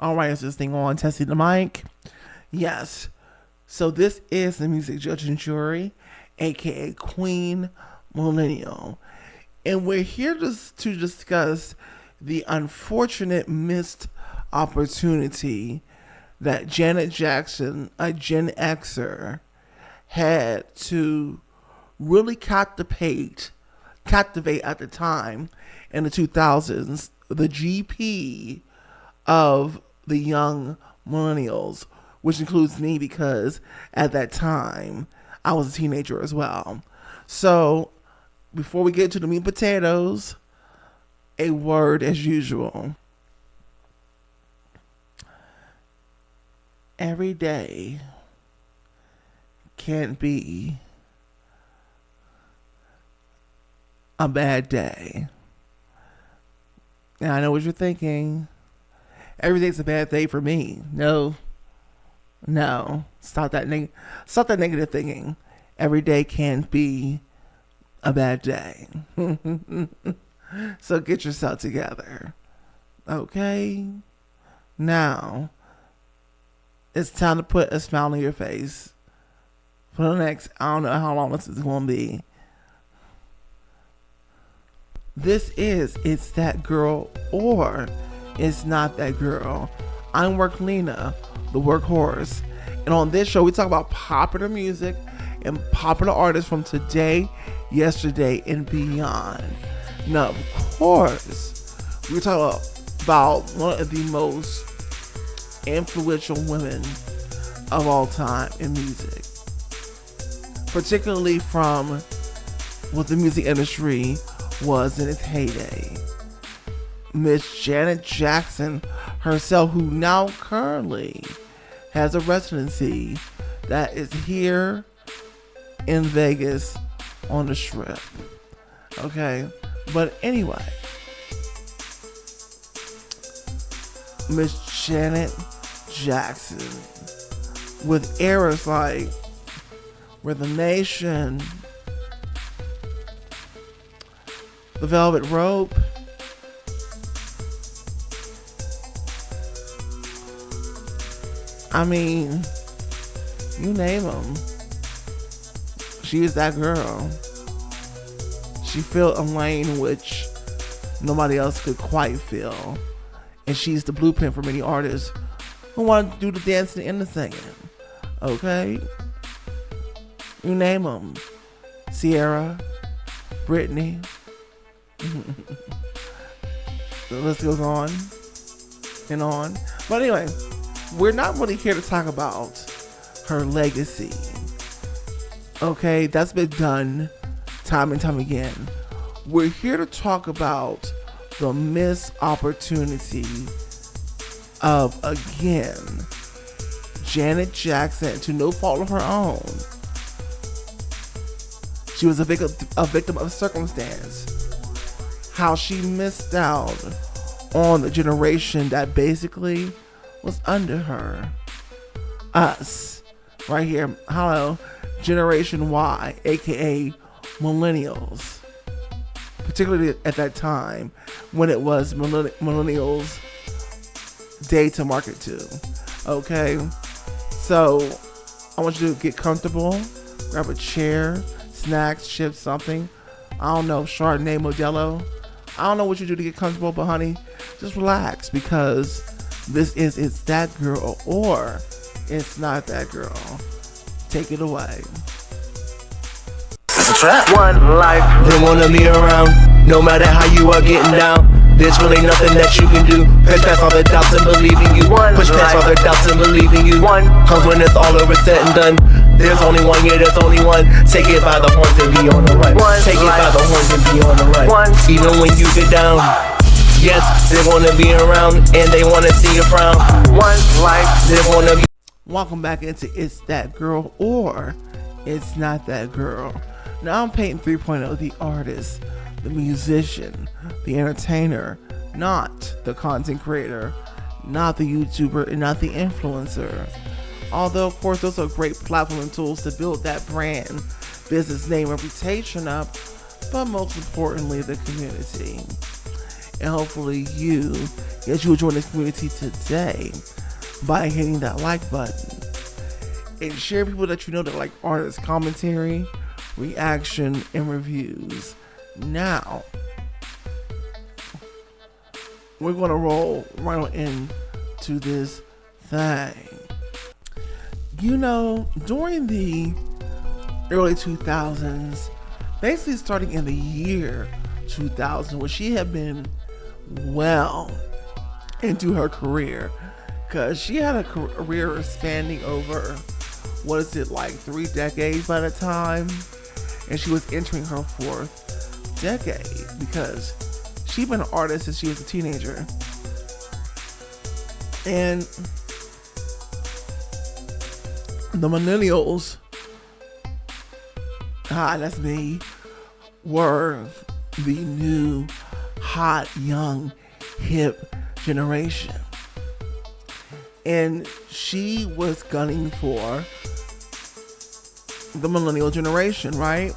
All right, is this thing on? Testing the mic. Yes. So this is the music judge and jury, aka Queen Millenial, and we're here to discuss the unfortunate missed opportunity that Janet Jackson, a Gen Xer, had to really captivate at the time in the 2000s, the GP of the young millennials, which includes me because at that time I was a teenager as well. So before we get to the meat and potatoes, a word as usual. Every day can't be a bad day. Now I know what you're thinking. Every day's a bad day for me. No. Stop that negative thinking. Every day can't be a bad day. So get yourself together. Okay? Now, it's time to put a smile on your face for the next, I don't know how long this is going to be. This is It's That Girl or It's Not That Girl. I'm Worklina, the workhorse. And on this show, we talk about popular music and popular artists from today, yesterday, and beyond. Now, of course, we're talking about one of the most influential women of all time in music. Particularly from what the music industry was in its heyday. Miss Janet Jackson herself, who now currently has a residency that is here in Vegas on the Strip. Okay, but anyway, Miss Janet Jackson with eras like Rhythm Nation, The Velvet Rope, I mean, you name them. She is that girl. She filled a lane which nobody else could quite fill. And she's the blueprint for many artists who want to do the dancing and the singing. Okay? You name them. Sierra, Britney. The list goes on and on. But anyway, we're not really here to talk about her legacy. Okay, that's been done time and time again. We're here to talk about the missed opportunity of, again, Janet Jackson, to no fault of her own. She was a victim of circumstance. How she missed out on the generation that basically was under her. Us. Right here. Hello. Generation Y, aka millennials. Particularly at that time when it was millennials' day to market to. Okay? So, I want you to get comfortable. Grab a chair, snacks, chips, something. I don't know, Chardonnay, Modelo. I don't know what you do to get comfortable, but honey, just relax because this is It's That Girl or It's Not That Girl. Take it away. One life, they wanna be around. No matter how you are getting down, there's really nothing that you can do. Push past all the doubts and believe in you. Push past all the doubts and believe in you. Cause when it's all over, said and done, there's only one, yeah, there's only one. Take it by the horns and be on the run. Take it by the horns and be on the run. Even when you get down, yes, they wanna be around and they wanna see you frown. One life, they wanna be. Welcome back into It's That Girl or It's Not That Girl. Now I'm Peyton 3.0, the artist, the musician, the entertainer, not the content creator, not the YouTuber, and not the influencer. Although, of course, those are great platform and tools to build that brand, business name, reputation up, but most importantly, the community. And hopefully you will join this community today by hitting that like button. And share people that you know that like artist commentary, reaction, and reviews. Now, we're going to roll right on into this thing. You know, during the early 2000s, basically starting in the year 2000, when she had been well into her career, because she had a career spanning over, 3 decades by the time, and she was entering her 4th decade, because she'd been an artist since she was a teenager. And the Millennials, that's me, were the new, hot, young, hip generation. And she was gunning for the millennial generation, right?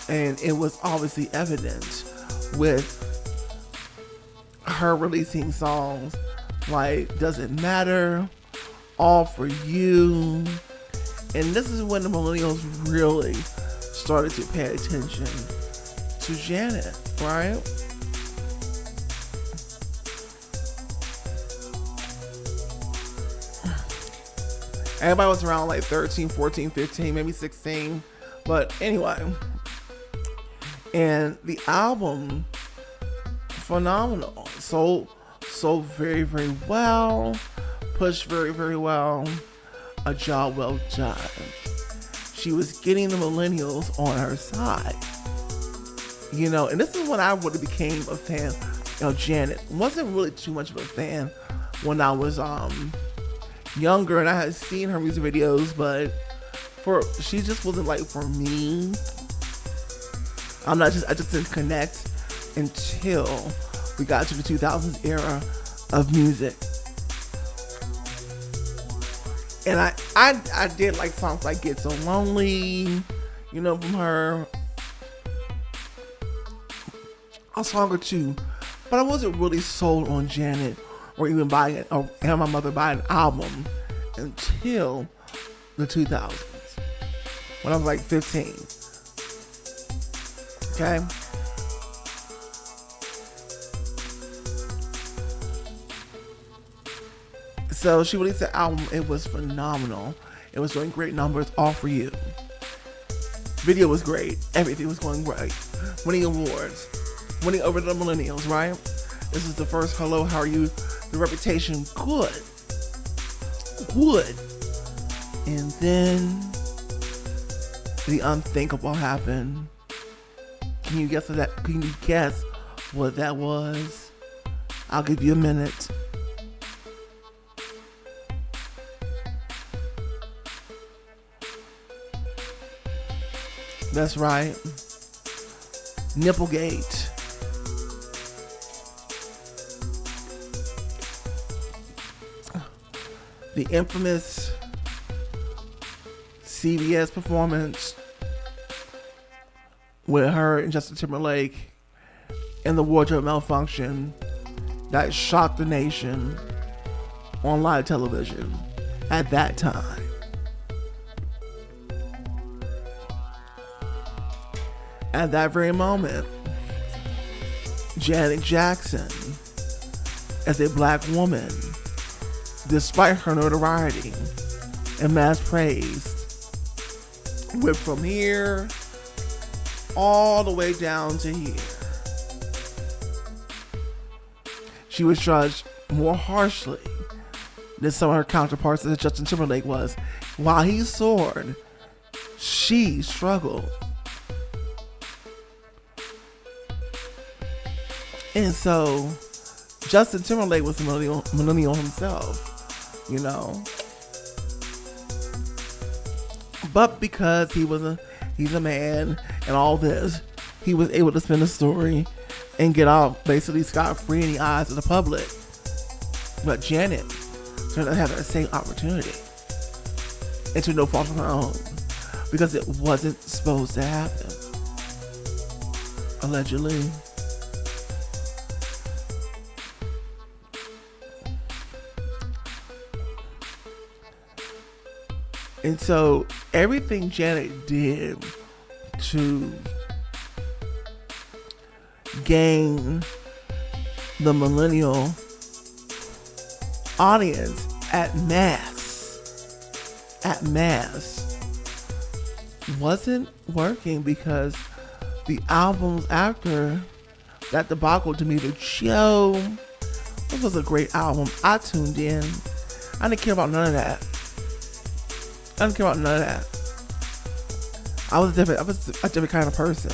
And it was obviously evident with her releasing songs like Doesn't Matter, All For You. And this is when the millennials really started to pay attention to Janet, right? Everybody was around like 13, 14, 15, maybe 16. But anyway. And the album, phenomenal. Sold very, very well. Pushed very, very well. A job well done. She was getting the millennials on her side. You know, and this is when I really became a fan of Janet. Wasn't really too much of a fan when I was younger, and I had seen her music videos, but she just wasn't like for me. I just didn't connect until we got to the 2000s era of music. And I did like songs like Get So Lonely, you know, from her. A song or two, but I wasn't really sold on Janet or even buying it or have my mother buy an album until the 2000s, when I was like 15. Okay. So she released the album. It was phenomenal. It was doing great numbers. All For You. Video was great. Everything was going right. Winning awards. Winning over the millennials, right? This is the first Hello, How Are You? The reputation, good. And then the unthinkable happened. Can you guess what that was? I'll give you a minute. That's right. Nipplegate. The infamous CBS performance with her and Justin Timberlake and the wardrobe malfunction that shocked the nation on live television at that time. At that very moment, Janet Jackson, as a black woman, despite her notoriety and mass praise, went from here all the way down to here. She was judged more harshly than some of her counterparts as Justin Timberlake was. While he soared, she struggled. And so Justin Timberlake was a millennial himself, you know. But because he's a man and all this, he was able to spin the story and get off basically scot-free in the eyes of the public. But Janet did not have that same opportunity, and to no fault of her own, because it wasn't supposed to happen. Allegedly. And so everything Janet did to gain the millennial audience at mass wasn't working, because the albums after that debacle, Demeter Joe, this was a great album. I tuned in. I didn't care about none of that. I was a different kind of person.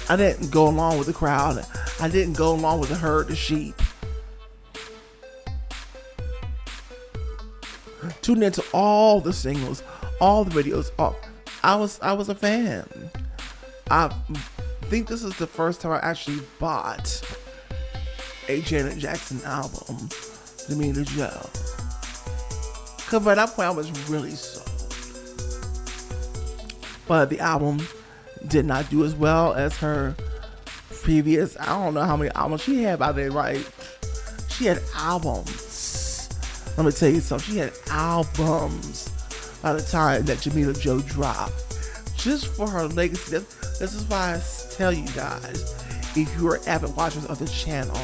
I didn't go along with the crowd. I didn't go along with the herd, the sheep. Tuned into all the singles, all the videos. I was a fan. I think this is the first time I actually bought a Janet Jackson album, Demeter Joe. Because by that point I was really sold. But the album did not do as well as her previous, I don't know how many albums she had by then, right? She had albums. Let me tell you something. She had albums by the time that Demeter Joe dropped. Just for her legacy. This is why I tell you guys, if you are avid watchers of the channel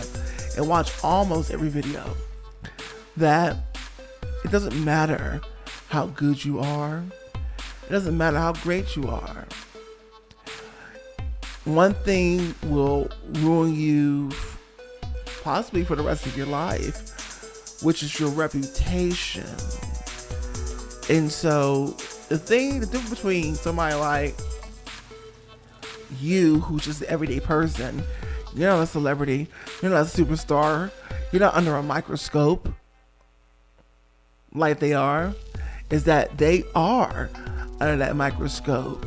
and watch almost every video, that it doesn't matter how good you are. It doesn't matter how great you are. One thing will ruin you possibly for the rest of your life, which is your reputation. And so the difference between somebody like you, who's just an everyday person, you're not a celebrity, you're not a superstar, you're not under a microscope like they are, is that they are under that microscope.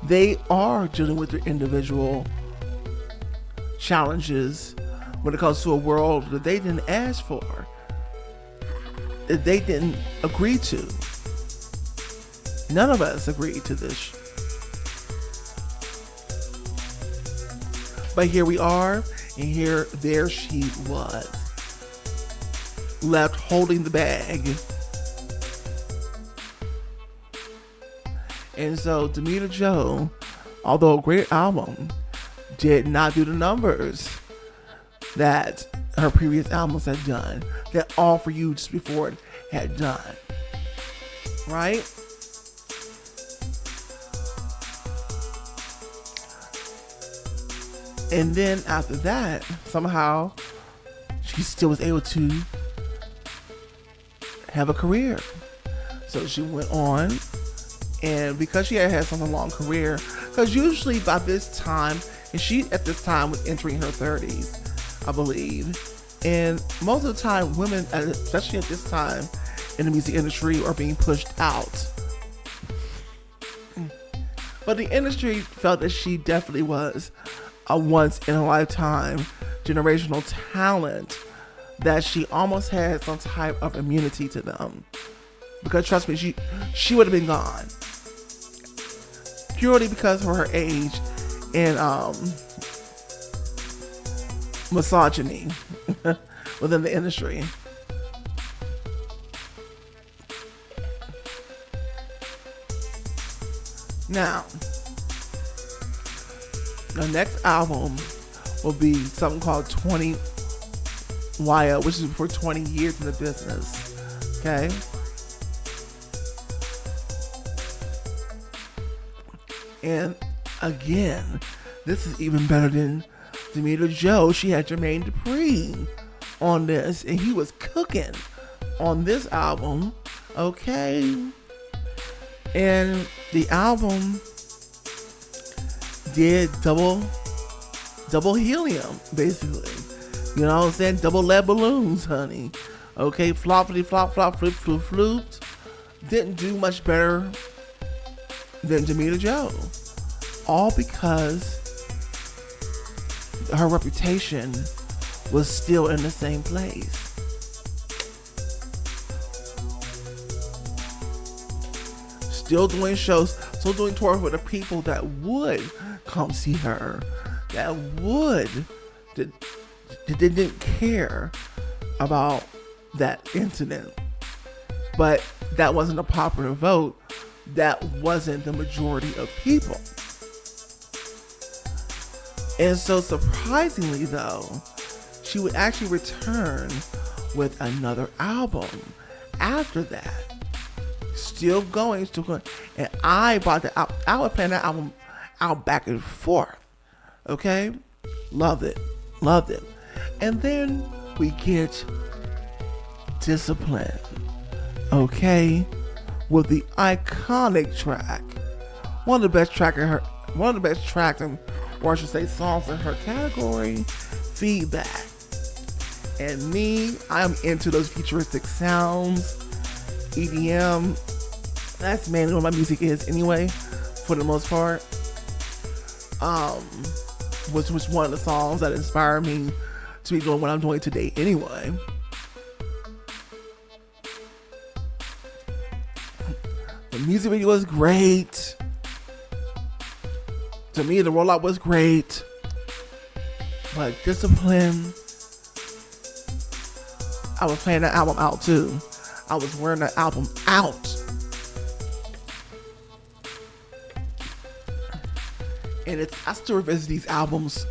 They are dealing with their individual challenges when it comes to a world that they didn't ask for, that they didn't agree to. None of us agreed to this. But here we are, and there she was, left holding the bag. And so Demeter Joe, although a great album, did not do the numbers that her previous albums had done, that All For You just before it had done. Right? And then after that, somehow, she still was able to have a career. So she went on, and because she had such a long career, because usually by this time, and she at this time was entering her 30s, I believe. And most of the time, women, especially at this time in the music industry, are being pushed out. But the industry felt that she definitely was a once-in-a-lifetime generational talent, that she almost had some type of immunity to them. Because trust me, she would have been gone. Purely because of her age and misogyny within the industry. Now, the next album will be something called 20 YO, which is for 20 years in the business. Okay? And again, this is even better than Demeter Joe. She had Jermaine Dupri on this, and he was cooking on this album. Okay? And the album did double helium, basically. You know what I'm saying? Double lead balloons, honey. Okay, floppity flop flop flip flip floops. Didn't do much better than Demeter Joe. All because her reputation was still in the same place. Still doing shows, still doing tours with the people that would come see her, that didn't care about that incident. But that wasn't a popular vote. That wasn't the majority of people. And so surprisingly though, she would actually return with another album after that. Still going. And I bought the album. I was playing that album out back and forth. Okay? Loved it. And then we get Discipline. Okay? With the iconic track. One of the best tracks, or I should say songs in her category, Feedback. And me, I'm into those futuristic sounds, EDM. That's mainly what my music is anyway, for the most part. Which was one of the songs that inspired me to be doing what I'm doing today anyway. The music video was great. To me, the rollout was great. But Discipline, I was playing that album out too. I was wearing that album out. And I still revisit these albums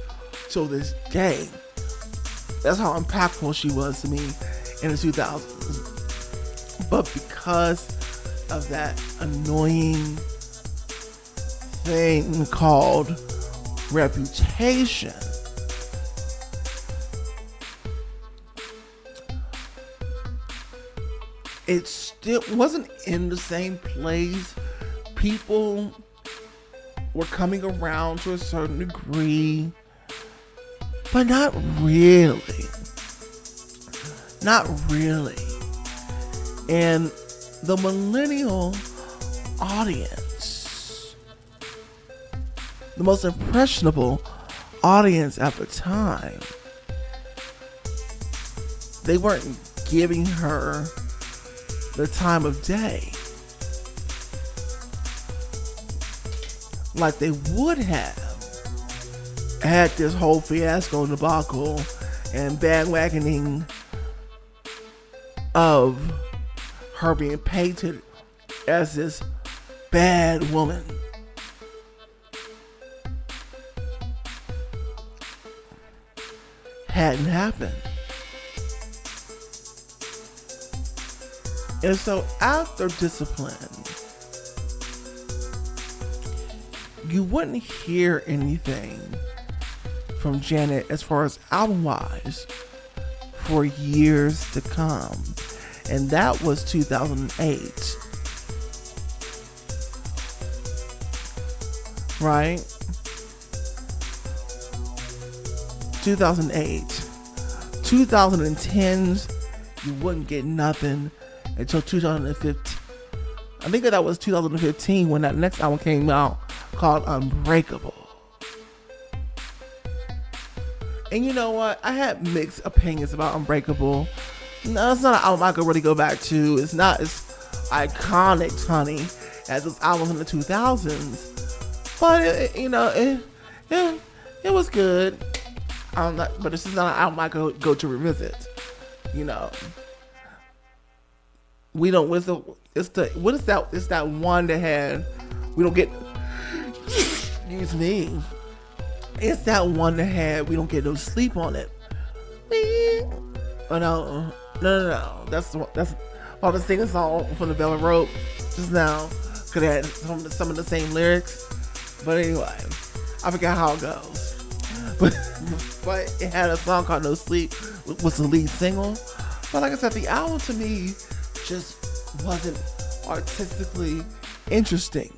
till this day. That's how impactful she was to me in the 2000s. But because of that annoying thing called reputation, it still wasn't in the same place. People were coming around to a certain degree, but not really. Not really. And the millennial audience, the most impressionable audience at the time, they weren't giving her the time of day like they would have had this whole fiasco, debacle, and bandwagoning of her being painted as this bad woman. Hadn't happened. And so after Discipline, you wouldn't hear anything from Janet as far as album-wise for years to come. And that was 2008. Right? 2008. 2010s, you wouldn't get nothing until 2015. I think that was 2015 when that next album came out called Unbreakable. And you know what? I had mixed opinions about Unbreakable. No, it's not an album I could really go back to. It's not as iconic, honey, as those albums in the 2000s. But it was good. But this is not an album I could go to revisit. You know, we don't. It's that one that had. We don't get. Excuse me. It's that one that had. We don't get no sleep on it. Oh no. That's I was singing a song from the Velvet Rope just now. Could have had some of the same lyrics. But anyway, I forgot how it goes. But it had a song called No Sleep, was the lead single. But like I said, the album to me just wasn't artistically interesting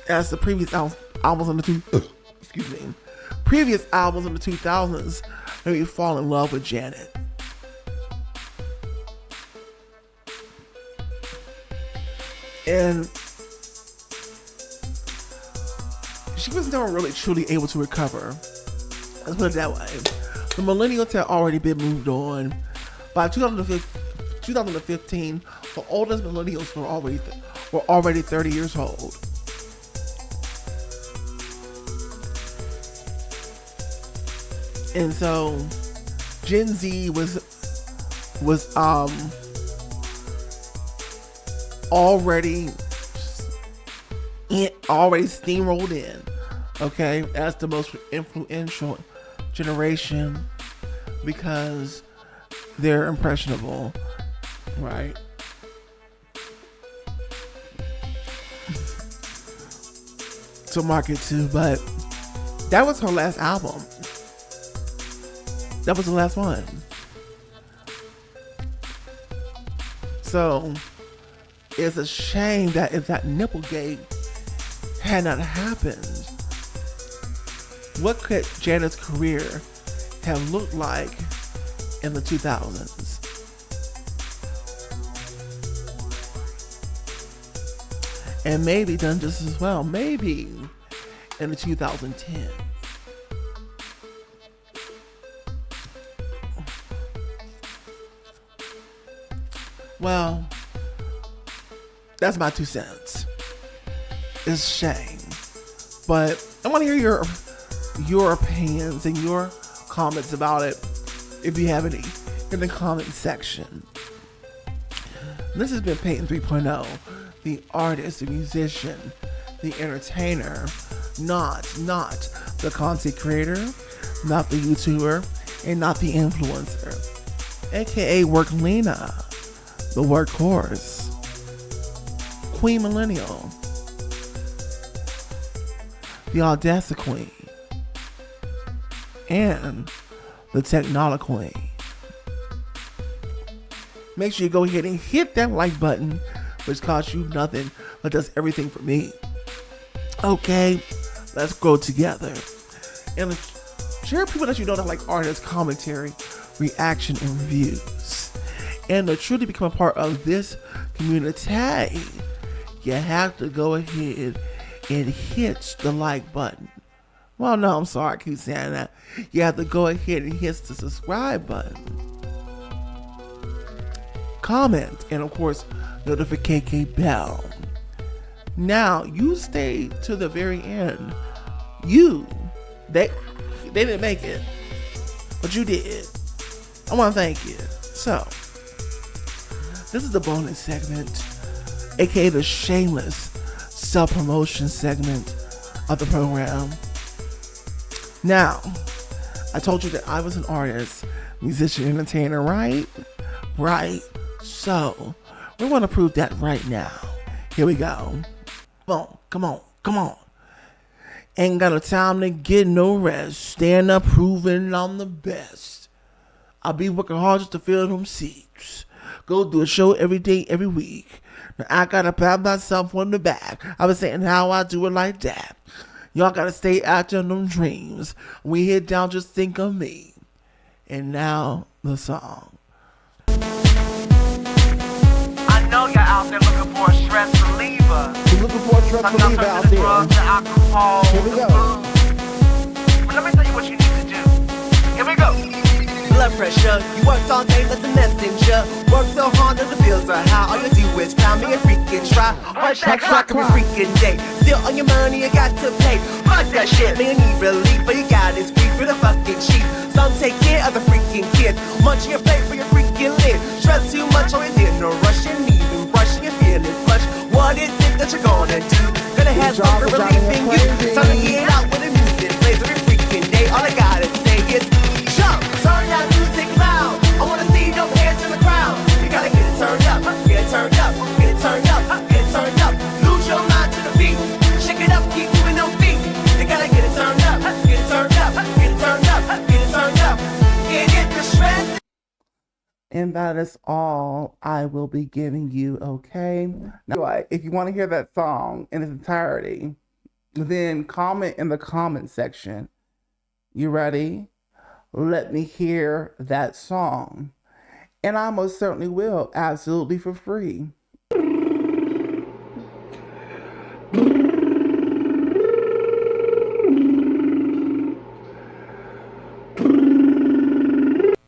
as the previous albums in the previous albums in the 2000s made me fall in love with Janet. And she was never really truly able to recover. Let's put it that way. The millennials had already been moved on. By 2015, the oldest millennials were already 30 years old. And so Gen Z was already already steamrolled in, okay, as the most influential generation because they're impressionable, right? To market to, but that was her last album. That was the last one. So it's a shame that if that Nipplegate had not happened, what could Janet's career have looked like in the 2000s? And maybe done just as well, maybe in the 2010. Well, that's my 2 cents. It's a shame. But I want to hear your opinions and your comments about it, if you have any, in the comment section. This has been Peyton 3.0, the artist, the musician, the entertainer, not the content creator, not the YouTuber, and not the influencer, aka Worklina, the workhorse, Queen Millenial, the Audacity Queen, and the Technology Queen. Make sure you go ahead and hit that like button, which costs you nothing but does everything for me. Okay, let's grow together. And share people that you know that like artists, commentary, reaction, and reviews. And to truly become a part of this community, you have to go ahead and hit the like button. Well, no, I'm sorry, I keep saying that. You have to go ahead and hit the subscribe button. Comment, and of course, notification bell. Now, you stay to the very end. They didn't make it, but you did. I want to thank you. So, this is the bonus segment, aka the shameless self-promotion segment of the program. Now, I told you that I was an artist, musician, entertainer, right? Right. So, we want to prove that right now. Here we go. Come on. Ain't got no time to get no rest. Stand up, proving I'm the best. I'll be working hard just to fill them seats. Go do a show every day, every week. Now I gotta pat myself on the back. I was saying how I do it like that. Y'all gotta stay after them dreams. When we hit down, just think of me. And now, the song. I know you're out there looking for a stress reliever. You're looking for a stress reliever out there. Drugs, the alcohol, Here we the go. food. But let me tell you what you need to do. Here we go. Blood pressure, you worked all day like a messenger. Work so hard that the bills are high. All you do is cry me a freaking try. Heart attack shock every freaking day. Still on your money, you got to pay. Fuck that shit, man, you need relief, but you got this grief for the fucking cheap. Some take care of the freaking kids. Munching your plate for your freaking lid. Stress too much, always in no rush. And even brushing, you're feeling flush. What is it that you're gonna do? Gonna have some relief in you. Time to get out with the music plays every freaking day. All I gotta say is jump, turn that music loud. I wanna see your hands in the crowd. You gotta get it turned up, get it turned up, get it turned up, get it turned up. Lose your mind to the beat. Shake it up, keep moving them feet. You gotta get it turned up, get it turned up, get it turned up, get it turned up. Get the stress. And that is all I will be giving you, okay? Now, if you want to hear that song in its entirety, then comment in the comment section. You ready? Let me hear that song. And I most certainly will, absolutely for free.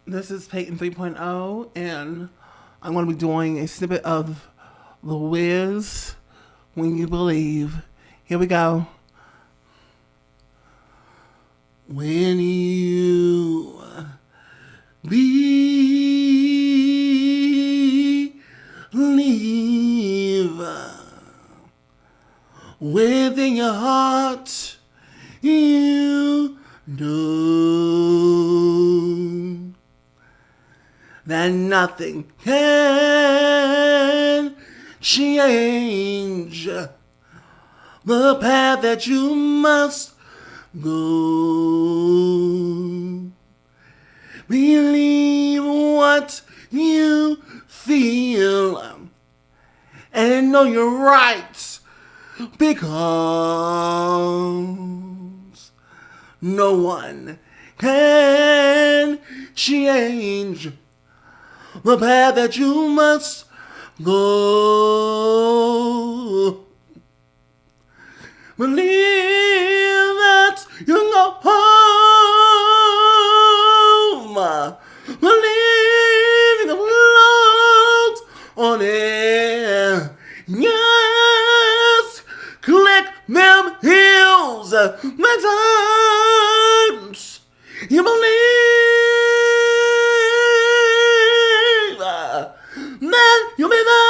This is Peyton 3.0, and I'm going to be doing a snippet of The Wiz, When You Believe. Here we go. When you believe, in your heart you know that nothing can change the path that you must go. Believe what you feel and know you're right, because no one can change the path that you must go. Believe that you go home. Believe the float on it. Yes, click them heels. The times you believe that you'll be there.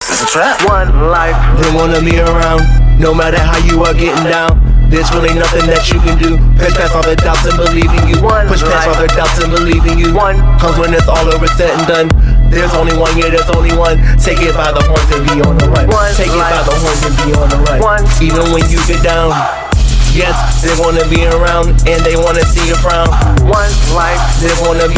It's a trap. One life, they wanna be around. No matter how you are getting down, there's really nothing that you can do. Push past all the doubts and believe in you. Push past all the doubts and believe in you. Cause when it's all over, said and done, there's only one, yeah, there's only one. Take it by the horns and be on the run. Take it by the horns and be on the run. Even when you get down, yes, they wanna be around and they wanna see you frown. One life, they wanna be